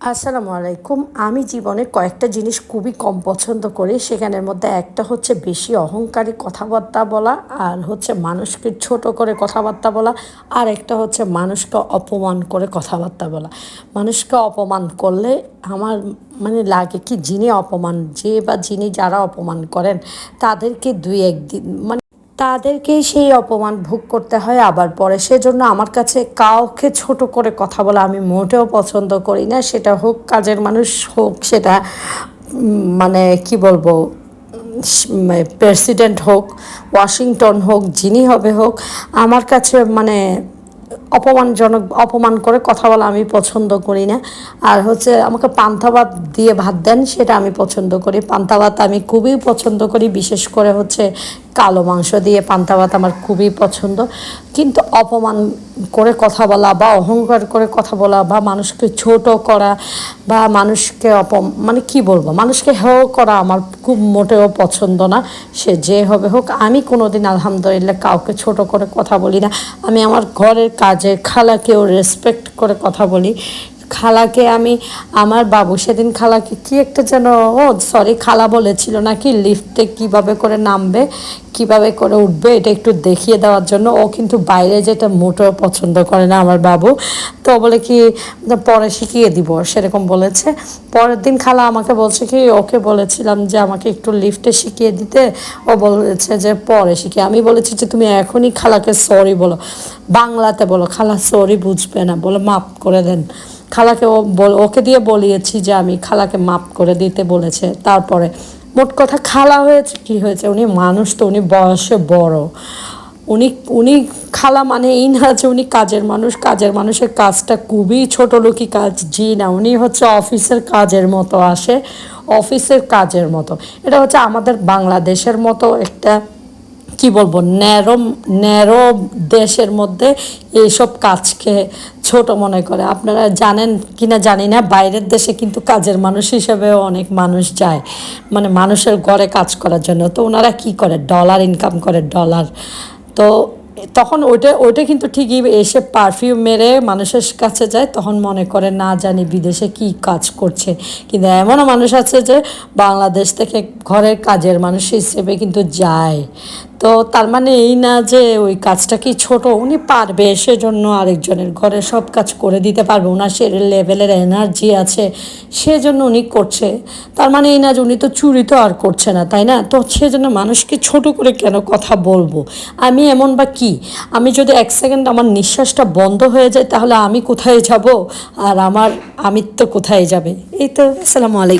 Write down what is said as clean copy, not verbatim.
আসসালামু আলাইকুম। আমি জীবনে কয়েকটা জিনিস খুবই কম পছন্দ করি। সেখানের মধ্যে একটা হচ্ছে বেশি অহংকারী কথাবার্তা বলা, আর হচ্ছে মানুষকে ছোট করে কথাবার্তা বলা, আর একটা হচ্ছে মানুষকে অপমান করে কথাবার্তা বলা। মানুষকে অপমান করলে আমার লাগে কি, যিনি অপমান যে বা যিনি যারা অপমান করেন তাদেরকে দুই একদিন তাদেরকেই সেই অপমান ভোগ করতে হয় আবার পরে। সেজন্য আমার কাছে কাউকে ছোট করে কথা বলা আমি মোটেও পছন্দ করি না। সেটা হোক কাজের মানুষ, হোক সেটা কি বলবো, প্রেসিডেন্ট হোক, ওয়াশিংটন হোক, যিনি হবে হোক, আমার কাছে অপমানজনক অপমান করে কথা বলা আমি পছন্দ করি না। আর হচ্ছে আমাকে পান্তা ভাত দিয়ে ভাত দেন, সেটা আমি পছন্দ করি। পান্তা ভাত আমি খুবই পছন্দ করি, বিশেষ করে হচ্ছে কালো মাংস দিয়ে পান্তা ভাত আমার খুবই পছন্দ। কিন্তু অপমান করে কথা বলা বা অহংকার করে কথা বলা বা মানুষকে ছোট করা বা মানুষকে কি বলবো, মানুষকে হেয় করা আমার খুব মোটেও পছন্দ না। সে যে হবে হোক, আমি কোনোদিন আলহামদুলিল্লাহ কাউকে ছোট করে কথা বলি না। আমি আমার ঘরের কাজে খালাকেও রেসপেক্ট করে কথা বলি। খালাকে আমি, আমার বাবু সেদিন খালাকে কি একটা যেন, সরি, খালা বলেছিল নাকি লিফটে কিভাবে করে নামবে, কিভাবে করে উঠবে, এটা একটু দেখিয়ে দেওয়ার জন্য। ও কিন্তু বাইরে যেটা মোটেও পছন্দ করে না আমার বাবু। তো বলে কি পরে শিখিয়ে দিব, সেরকম বলেছে। পরের দিন খালা আমাকে বলছে কি, ওকে বলেছিলাম যে আমাকে একটু লিফটে শিখিয়ে দিতে, ও বলেছে যে পরে শিখিয়ে। আমি বলেছি যে তুমি এখনই খালাকে সরি বলো, বাংলাতে বলো। খালা সরি বুঝবে না, বলে মাফ করে দেন। খালাকে ওকে দিয়ে বলিয়েছি যে আমি খালাকে মাপ করে দিতে বলেছে। তারপরে মোট কথা খালা হয়েছে কি হয়েছে, উনি মানুষ তো, উনি বয়সে বড়। উনি উনি খালা মানে এই না যে উনি কাজের মানুষ, কাজের মানুষের কাজটা খুবই ছোট লোকই কাজ, জি না। উনি হচ্ছে অফিসের কাজের মতো আসে, অফিসের কাজের মতো। এটা হচ্ছে আমাদের বাংলাদেশের মতো একটা, কি বলবো, ন্যারো ন্যারো দেশের মধ্যে এইসব কাজকে ছোট মনে করে। আপনারা জানেন কিনা জানি না, বাইরের দেশে কিন্তু কাজের মানুষ হিসেবেও অনেক মানুষ যায়, মানুষের ঘরে কাজ করার জন্য। তো ওনারা কি করে, ডলার ইনকাম করে, ডলার। তো তখন ওইটা ওইটা কিন্তু ঠিকই, এসে পারফিউম মেরে মানুষের কাছে যায়, তখন মনে করে না জানি বিদেশে কি কাজ করছে। কিন্তু এমনও মানুষ আছে যে বাংলাদেশ থেকে ঘরের কাজের মানুষ হিসেবে কিন্তু যায়। তো তার মানে এই না যে ওই কাজটা কি ছোট, উনি পারবে, সেজন্য আরেকজনের ঘরে সব কাজ করে দিতে পারবে, ওনার সে লেভেলের এনার্জি আছে, সেজন্য উনি করছে। তার মানে এই না যে উনি তো চুরি তো আর করছে না, তাই না? তো সেজন্য মানুষকে ছোট করে কেন কথা বলবো? আমি এমন বা কি, আমি যদি এক সেকেন্ড আমার নিঃশ্বাসটা বন্ধ হয়ে যায় তাহলে আমি কোথায় যাব, আর আমার আমিত্ব কোথায় যাবে? এই তো। আসসালামু আলাইকুম।